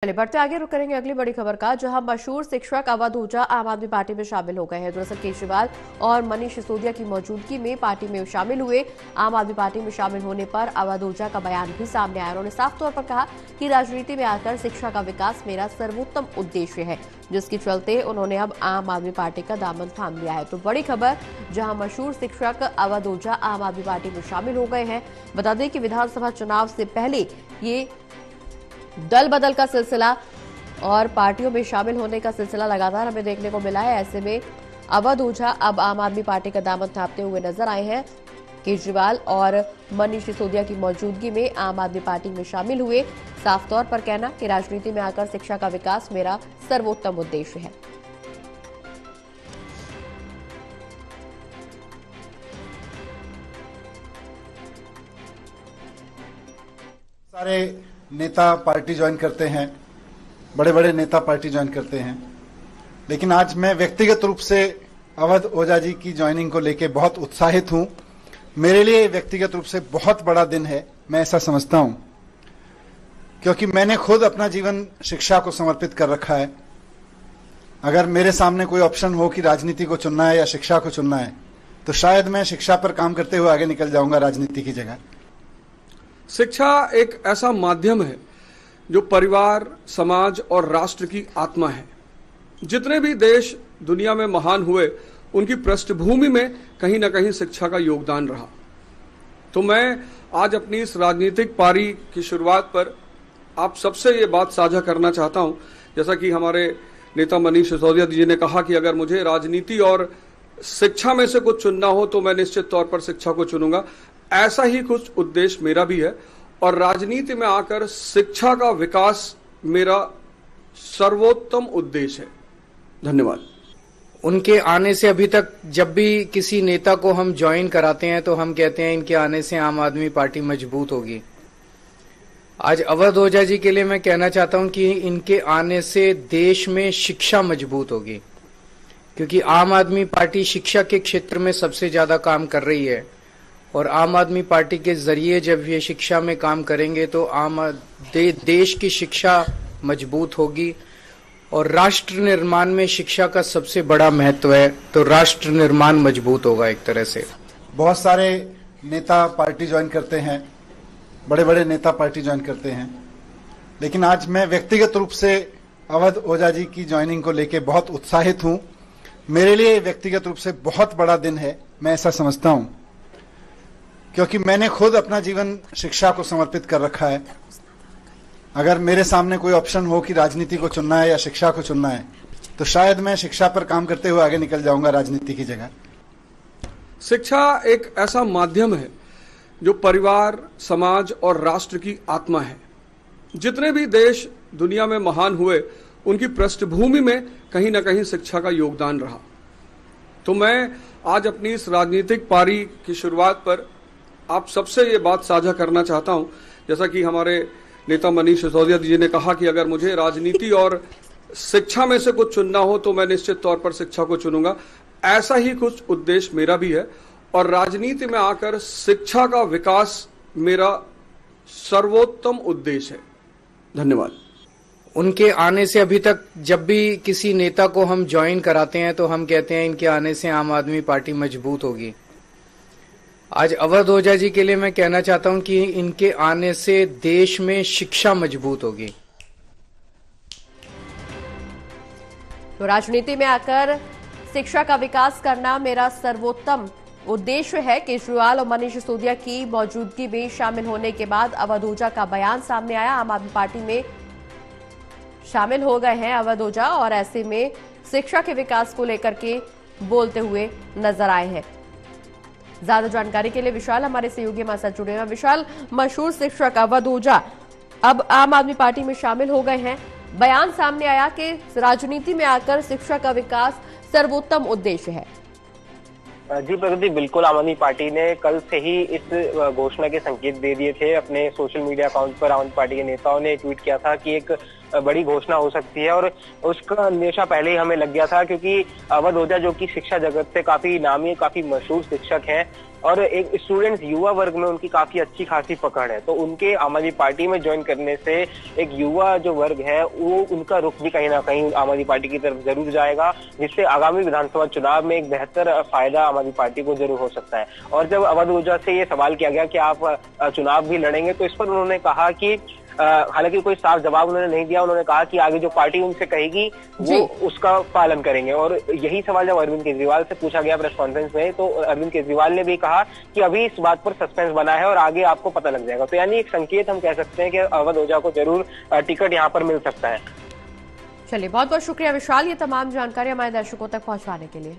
चलिए बढ़ते आगे रुक करेंगे अगली बड़ी खबर का, जहां मशहूर शिक्षक अवध ऊजा आम आदमी पार्टी में शामिल हो गए हैं। दरअसल केजरीवाल और मनीष सिसोदिया की मौजूदगी में पार्टी में शामिल हुए। आम आदमी पार्टी में शामिल होने पर अवध ऊजा का बयान भी सामने आया। उन्होंने साफ तौर पर कहा कि राजनीति में आकर शिक्षा का विकास मेरा सर्वोत्तम उद्देश्य है, जिसके चलते उन्होंने अब आम आदमी पार्टी का दामन थाम लिया है। तो बड़ी खबर, जहां मशहूर शिक्षक अवध ऊजा आम आदमी पार्टी में शामिल हो गए हैं। बता दें कि विधानसभा चुनाव से पहले ये दल बदल का सिलसिला और पार्टियों में शामिल होने का सिलसिला लगातार हमें देखने को मिला है। ऐसे में अवध ऊजा अब आम आदमी पार्टी का दामन थामते हुए नजर आए हैं। केजरीवाल और मनीष सिसोदिया की मौजूदगी में आम आदमी पार्टी में शामिल हुए। साफ तौर पर कहना कि राजनीति में आकर शिक्षा का विकास मेरा सर्वोत्तम उद्देश्य है। सारे नेता पार्टी ज्वाइन करते हैं, बड़े बड़े नेता पार्टी ज्वाइन करते हैं, लेकिन आज मैं व्यक्तिगत रूप से अवध ओझा जी की ज्वाइनिंग को लेकर बहुत उत्साहित हूं। मेरे लिए व्यक्तिगत रूप से बहुत बड़ा दिन है, मैं ऐसा समझता हूं, क्योंकि मैंने खुद अपना जीवन शिक्षा को समर्पित कर रखा है। अगर मेरे सामने कोई ऑप्शन हो कि राजनीति को चुनना है या शिक्षा को चुनना है, तो शायद मैं शिक्षा पर काम करते हुए आगे निकल जाऊंगा राजनीति की जगह। शिक्षा एक ऐसा माध्यम है जो परिवार, समाज और राष्ट्र की आत्मा है। जितने भी देश दुनिया में महान हुए, उनकी पृष्ठभूमि में कहीं ना कहीं शिक्षा का योगदान रहा। तो मैं आज अपनी इस राजनीतिक पारी की शुरुआत पर आप सबसे ये बात साझा करना चाहता हूं, जैसा कि हमारे नेता मनीष सिसोदिया जी ने कहा कि अगर मुझे राजनीति और शिक्षा में से कुछ चुनना हो तो मैं निश्चित तौर पर शिक्षा को चुनूंगा। ऐसा ही कुछ उद्देश्य मेरा भी है और राजनीति में आकर शिक्षा का विकास मेरा सर्वोत्तम उद्देश्य है। धन्यवाद। उनके आने से अभी तक जब भी किसी नेता को हम ज्वाइन कराते हैं तो हम कहते हैं इनके आने से आम आदमी पार्टी मजबूत होगी। आज अवध ओझा जी के लिए मैं कहना चाहता हूं कि इनके आने से देश में शिक्षा मजबूत होगी, क्योंकि आम आदमी पार्टी शिक्षा के क्षेत्र में सबसे ज्यादा काम कर रही है और आम आदमी पार्टी के जरिए जब ये शिक्षा में काम करेंगे तो देश की शिक्षा मजबूत होगी और राष्ट्र निर्माण में शिक्षा का सबसे बड़ा महत्व है, तो राष्ट्र निर्माण मजबूत होगा एक तरह से। बहुत सारे नेता पार्टी ज्वाइन करते हैं, बड़े बड़े नेता पार्टी ज्वाइन करते हैं, लेकिन आज मैं व्यक्तिगत रूप से अवध ओझा जी की ज्वाइनिंग को लेकर बहुत उत्साहित हूं। मेरे लिए व्यक्तिगत रूप से बहुत बड़ा दिन है, मैं ऐसा समझता हूं, क्योंकि मैंने खुद अपना जीवन शिक्षा को समर्पित कर रखा है। अगर मेरे सामने कोई ऑप्शन हो कि राजनीति को चुनना है या शिक्षा को चुनना है, तो शायद मैं शिक्षा पर काम करते हुए आगे निकल जाऊंगा राजनीति की जगह। शिक्षा एक ऐसा माध्यम है जो परिवार, समाज और राष्ट्र की आत्मा है। जितने भी देश दुनिया में महान हुए, उनकी पृष्ठभूमि में कहीं ना कहीं शिक्षा का योगदान रहा। तो मैं आज अपनी इस राजनीतिक पारी की शुरुआत पर आप सबसे ये बात साझा करना चाहता हूं, जैसा कि हमारे नेता मनीष सिसोदिया जी ने कहा कि अगर मुझे राजनीति और शिक्षा में से कुछ चुनना हो तो मैं निश्चित तौर पर शिक्षा को चुनूंगा। ऐसा ही कुछ उद्देश्य मेरा भी है और राजनीति में आकर शिक्षा का विकास मेरा सर्वोत्तम उद्देश्य है। धन्यवाद। उनके आने से अभी तक जब भी किसी नेता को हम ज्वाइन कराते हैं तो हम कहते हैं इनके आने से आम आदमी पार्टी मजबूत होगी। आज अवध ओझा जी के लिए मैं कहना चाहता हूं कि इनके आने से देश में शिक्षा मजबूत होगी। तो राजनीति में आकर शिक्षा का विकास करना मेरा सर्वोत्तम उद्देश्य है। केजरीवाल और मनीष सिसोदिया की मौजूदगी में शामिल होने के बाद अवध ओझा का बयान सामने आया। आम आदमी पार्टी में शामिल हो गए हैं अवध ओझा और ऐसे में शिक्षा के विकास को लेकर के बोलते हुए नजर आए हैं। ज्यादा जानकारी के लिए विशाल हमारे सहयोगी हमारे साथ जुड़े हैं। विशाल, मशहूर शिक्षक अवध ओझा अब आम आदमी पार्टी में शामिल हो गए हैं। बयान सामने आया कि राजनीति में आकर शिक्षा का विकास सर्वोत्तम उद्देश्य है। जी प्रगति, बिल्कुल आम आदमी पार्टी ने कल से ही इस घोषणा के संकेत दे दिए थे। अपने सोशल मीडिया अकाउंट पर आम आदमी पार्टी के नेताओं ने ट्वीट किया था कि एक बड़ी घोषणा हो सकती है। और उसका अंदेशा पहले ही हमें लग गया था, क्योंकि अवध ओझा जो कि शिक्षा जगत से काफी नामी, काफी मशहूर शिक्षक हैं और एक स्टूडेंट्स युवा वर्ग में उनकी काफी अच्छी खासी पकड़ है, तो उनके आम आदमी पार्टी में ज्वाइन करने से एक युवा जो वर्ग है वो उनका रुख भी कहीं ना कहीं आम आदमी पार्टी की तरफ जरूर जाएगा, जिससे आगामी विधानसभा चुनाव में एक बेहतर फायदा आम आदमी पार्टी को जरूर हो सकता है। और जब अवध ओझा से ये सवाल किया गया कि आप चुनाव भी लड़ेंगे, तो इस पर उन्होंने कहा कि हालांकि कोई साफ जवाब उन्होंने नहीं दिया। उन्होंने कहा कि आगे जो पार्टी उनसे कहेगी वो उसका पालन करेंगे। और यही सवाल जब अरविंद केजरीवाल से पूछा गया प्रेस कॉन्फ्रेंस में, तो अरविंद केजरीवाल ने भी कहा कि अभी इस बात पर सस्पेंस बना है और आगे आपको पता लग जाएगा। तो यानी एक संकेत हम कह सकते हैं कि अवध ओझा को जरूर टिकट यहाँ पर मिल सकता है। चलिए, बहुत बहुत शुक्रिया विशाल, ये तमाम जानकारी हमारे दर्शकों तक पहुंचाने के लिए।